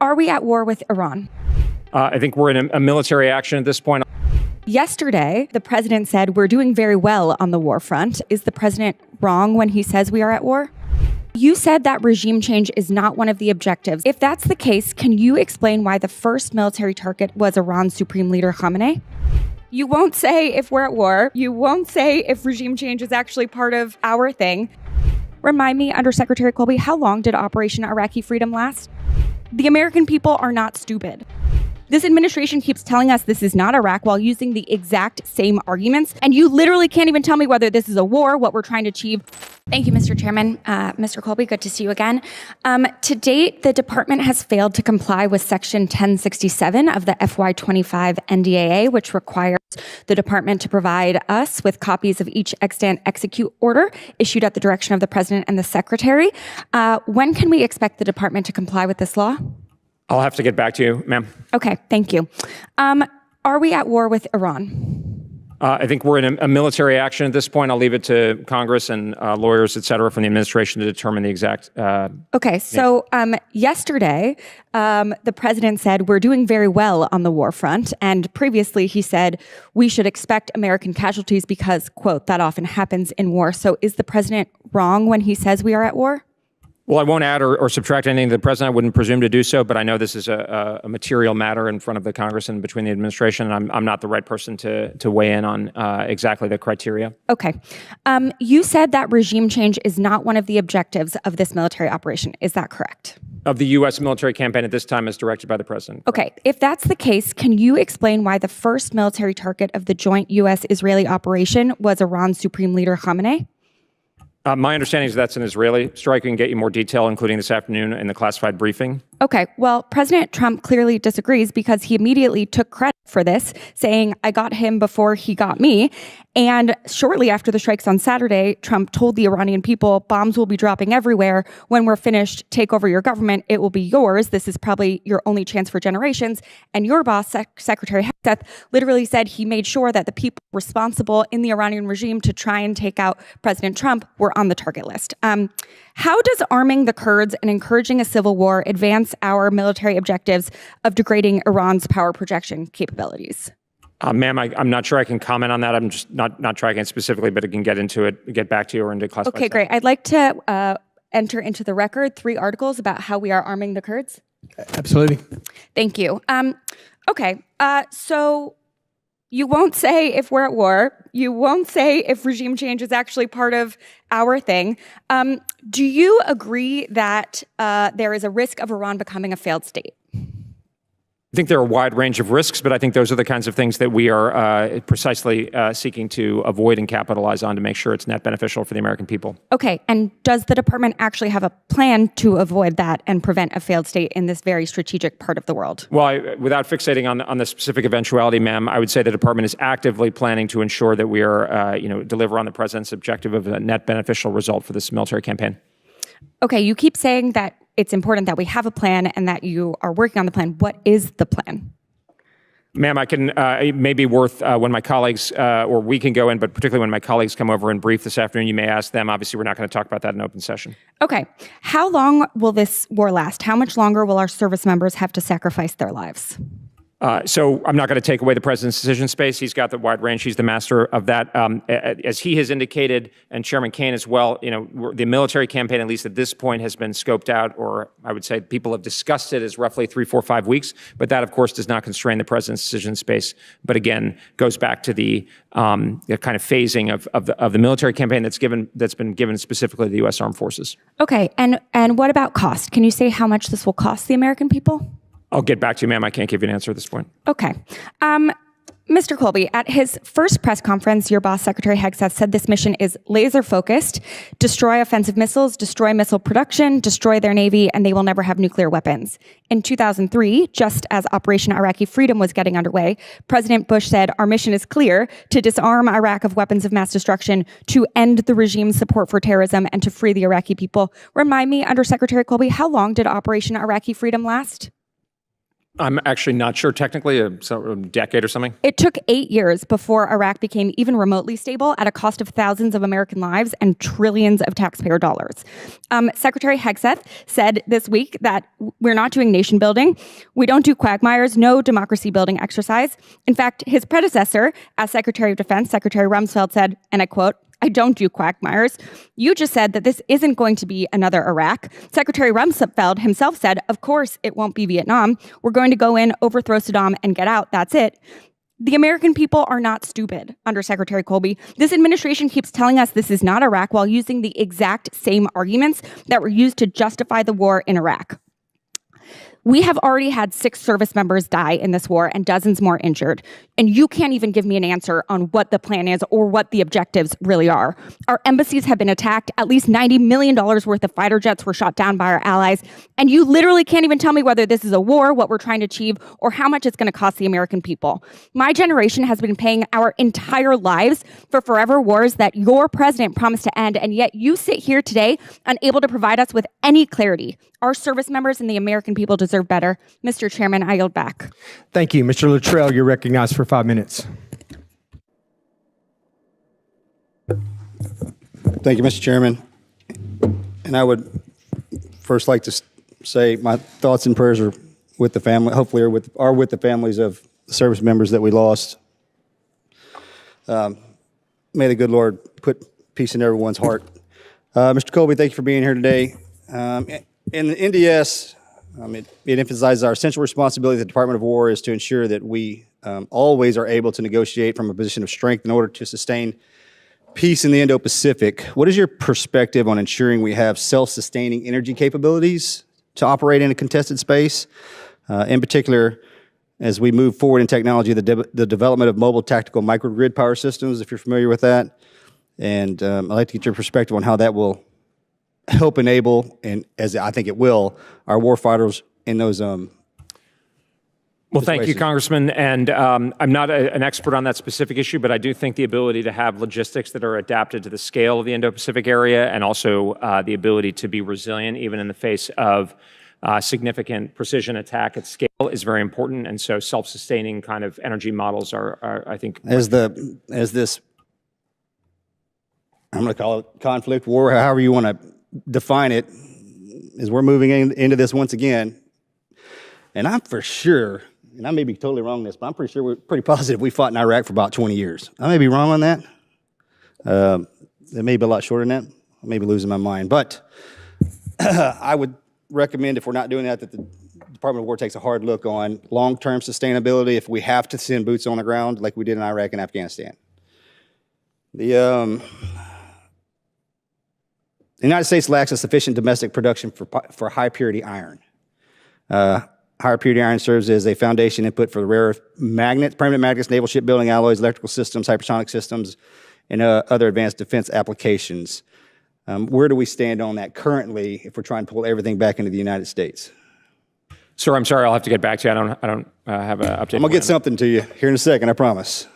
Are we at war with Iran? I think we're in a military action at this point. Yesterday, the president said we're doing very well on the war front. Is the president wrong when he says we are at war? You said that regime change is not one of the objectives. If that's the case, can you explain why the first military target was Iran's Supreme Leader Khamenei? You won't say if we're at war. You won't say if regime change is actually part of our thing. Remind me, Undersecretary Colby, how long did Operation Iraqi Freedom last? The American people are not stupid. This administration keeps telling us this is not Iraq while using the exact same arguments, and you literally can't even tell me whether this is a war, what we're trying to achieve. Thank you, Mr. Chairman. Mr. Colby, good to see you again. To date, the department has failed to comply with Section 1067 of the FY25 NDAA, which requires the department to provide us with copies of each extant execute order issued at the direction of the president and the secretary. When can we expect the department to comply with this law? I'll have to get back to you, ma'am. Okay, thank you. Are we at war with Iran? I think we're in a military action at this point. I'll leave it to Congress and lawyers, et cetera, from the administration to determine the exact. Okay, so yesterday, the president said we're doing very well on the war front. And previously he said we should expect American casualties because, quote, that often happens in war. So is the president wrong when he says we are at war? Well, I won't add or subtract anything to the president. I wouldn't presume to do so, but I know this is a material matter in front of the Congress and between the administration, and I'm not the right person to weigh in on exactly the criteria. Okay. You said that regime change is not one of the objectives of this military operation. Is that correct? Of the U.S. military campaign at this time as directed by the president. Okay. If that's the case, can you explain why the first military target of the joint U.S.-Israeli operation was Iran's Supreme Leader Khamenei? My understanding is that's an Israeli strike. We can get you more detail, including this afternoon in the classified briefing. Okay, well, President Trump clearly disagrees because he immediately took credit for this, saying, I got him before he got me. And shortly after the strikes on Saturday, Trump told the Iranian people, bombs will be dropping everywhere. When we're finished, take over your government. It will be yours. This is probably your only chance for generations. And your boss, Secretary Hexeth, literally said he made sure that the people responsible in the Iranian regime to try and take out President Trump were on the target list. How does arming the Kurds and encouraging a civil war advance our military objectives of degrading Iran's power projection capabilities? Ma'am, I'm not sure I can comment on that. I'm just not tracking it specifically, but I can get back to you or into classified. Okay, great. I'd like to enter into the record 3 articles about how we are arming the Kurds. Absolutely. Thank you. Okay, so you won't say if we're at war. You won't say if regime change is actually part of our thing. Do you agree that there is a risk of Iran becoming a failed state? I think there are a wide range of risks, but I think those are the kinds of things that we are precisely seeking to avoid and capitalize on to make sure it's net beneficial for the American people. Okay, and does the department actually have a plan to avoid that and prevent a failed state in this very strategic part of the world? Well, without fixating on the specific eventuality, ma'am, I would say the department is actively planning to ensure that we are, deliver on the president's objective of a net beneficial result for this military campaign. Okay, you keep saying that it's important that we have a plan and that you are working on the plan. What is the plan? Ma'am, I can, it may be worth when my colleagues, or we can go in, but particularly when my colleagues come over and brief this afternoon, you may ask them. Obviously, we're not going to talk about that in open session. Okay. How long will this war last? How much longer will our service members have to sacrifice their lives? So I'm not going to take away the president's decision space. He's got the wide range. He's the master of that. As he has indicated, and Chairman Kaine as well, the military campaign, at least at this point, has been scoped out, or I would say people have discussed it as roughly 3, 4, 5 weeks. But that, of course, does not constrain the president's decision space. But again, goes back to the kind of phasing of the military campaign that's been given specifically to the U.S. Armed Forces. Okay. And what about cost? Can you say how much this will cost the American people? I'll get back to you, ma'am. I can't give you an answer at this point. Okay. Mr. Colby, at his first press conference, your boss, Secretary Hexeth, said this mission is laser-focused, destroy offensive missiles, destroy missile production, destroy their Navy, and they will never have nuclear weapons. In 2003, just as Operation Iraqi Freedom was getting underway, President Bush said, our mission is clear, to disarm Iraq of weapons of mass destruction, to end the regime's support for terrorism, and to free the Iraqi people. Remind me, Undersecretary Colby, how long did Operation Iraqi Freedom last? I'm actually not sure technically, a decade or something. It took 8 years before Iraq became even remotely stable at a cost of thousands of American lives and trillions of taxpayer dollars. Secretary Hegseth said this week that we're not doing nation building. We don't do quagmires, no democracy building exercise. In fact, his predecessor as Secretary of Defense, Secretary Rumsfeld, said, and I quote, "I don't do quagmires. You just said that this isn't going to be another Iraq." Secretary Rumsfeld himself said, "Of course, it won't be Vietnam. We're going to go in, overthrow Saddam, and get out. That's it." The American people are not stupid, under Secretary Colby. This administration keeps telling us this is not Iraq while using the exact same arguments that were used to justify the war in Iraq. We have already had 6 service members die in this war and dozens more injured. And you can't even give me an answer on what the plan is or what the objectives really are. Our embassies have been attacked. At least $90 million worth of fighter jets were shot down by our allies. And you literally can't even tell me whether this is a war, what we're trying to achieve, or how much it's going to cost the American people. My generation has been paying our entire lives for forever wars that your president promised to end. And yet you sit here today unable to provide us with any clarity. Our service members and the American people deserve better. Mr. Chairman, I yield back. Thank you. Mr. Luttrell, you're recognized for 5 minutes. Thank you, Mr. Chairman. And I would first like to say my thoughts and prayers are with the family, hopefully are with the families of the service members that we lost. May the good Lord put peace in everyone's heart. Mr. Colby, thank you for being here today. In the NDS, it emphasizes our essential responsibility of the Department of War is to ensure that we always are able to negotiate from a position of strength in order to sustain peace in the Indo-Pacific. What is your perspective on ensuring we have self-sustaining energy capabilities to operate in a contested space? In particular, as we move forward in technology, the development of mobile tactical microgrid power systems, if you're familiar with that. And I'd like to get your perspective on how that will help enable, and as I think it will, our warfighters in those Well, thank you, Congressman. And I'm not an expert on that specific issue, but I do think the ability to have logistics that are adapted to the scale of the Indo-Pacific area and also the ability to be resilient even in the face of significant precision attack at scale is very important. And so self-sustaining kind of energy models are I think... As this, I'm going to call it conflict, war, however you want to define it, as we're moving into this once again, and I'm for sure, and I may be totally wrong on this, but I'm pretty sure we're pretty positive we fought in Iraq for about 20 years. I may be wrong on that. It may be a lot shorter than that. I may be losing my mind. But I would recommend, if we're not doing that, that the Department of War takes a hard look on long-term sustainability if we have to send boots on the ground like we did in Iraq and Afghanistan. The United States lacks a sufficient domestic production for high-purity iron. High-purity iron serves as a foundation input for the rare earth magnets, permanent magnets, naval shipbuilding alloys, electrical systems, hypersonic systems, and other advanced defense applications. Where do we stand on that currently if we're trying to pull everything back into the United States? Sir, I'm sorry, I'll have to get back to you. I don't have an update. I'm going to get something to you here in a second, I promise.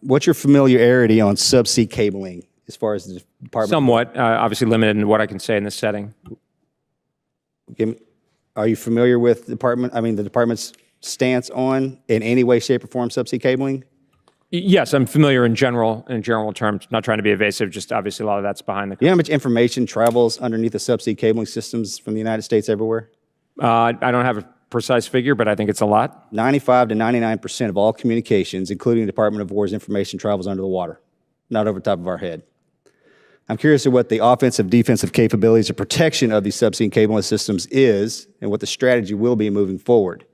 What's your familiarity on subsea cabling as far as the department? Somewhat, obviously limited in what I can say in this setting. Are you familiar with the department's stance on, in any way, shape, or form, subsea cabling? Yes, I'm familiar in general terms. Not trying to be evasive, just obviously a lot of that's behind the curtain. You know how much information travels underneath the subsea cabling systems from the United States everywhere? I don't have a precise figure, but I think it's a lot. 95 to 99% of all communications, including the Department of War's information, travels under the water, not over the top of our head. I'm curious to what the offensive, defensive capabilities of protection of these subsea cabling systems is and what the strategy will be moving forward.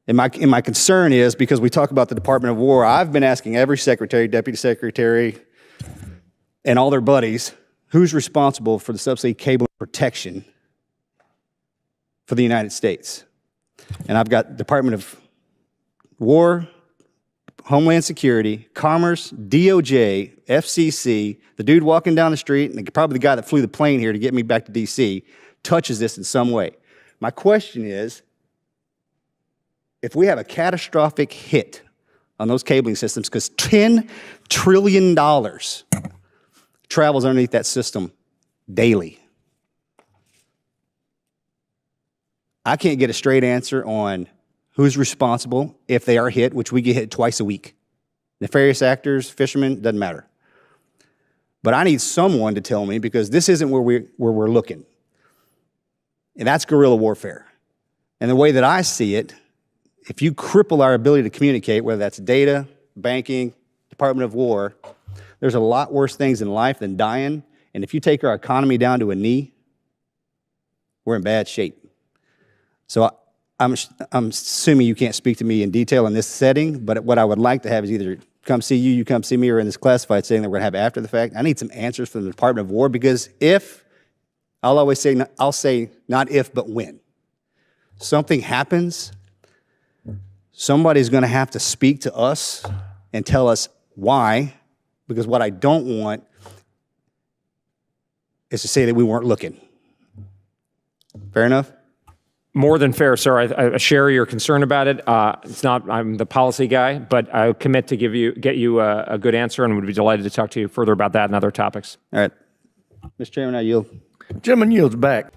And my concern is, because we talk about the Department of War, I've been asking every secretary, deputy secretary, and all their buddies, who's responsible for the subsea cabling protection for the United States? And I've got Department of War, Homeland Security, Commerce, DOJ, FCC, the dude walking down the street, and probably the guy that flew the plane here to get me back to DC, touches this in some way. My question is, if we have a catastrophic hit on those cabling systems, because $10 trillion travels underneath that system daily, I can't get a straight answer on who's responsible if they are hit, which we get hit twice a week. Nefarious actors, fishermen, doesn't matter. But I need someone to tell me, because this isn't where we're looking. And that's guerrilla warfare. And the way that I see it, if you cripple our ability to communicate, whether that's data, banking, Department of War, there's a lot worse things in life than dying. And if you take our economy down to a knee, we're in bad shape. So I'm assuming you can't speak to me in detail in this setting, but what I would like to have is either come see you, you come see me, or in this classified setting that we're going to have after the fact. I need some answers from the Department of War, because I'll say not if, but when something happens, somebody's going to have to speak to us and tell us why, because what I don't want is to say that we weren't looking. Fair enough? More than fair, sir. I share your concern about it. It's not, I'm the policy guy, but I commit to get you a good answer, and would be delighted to talk to you further about that and other topics. All right. Mr. Chairman, I yield. Gentleman yields back.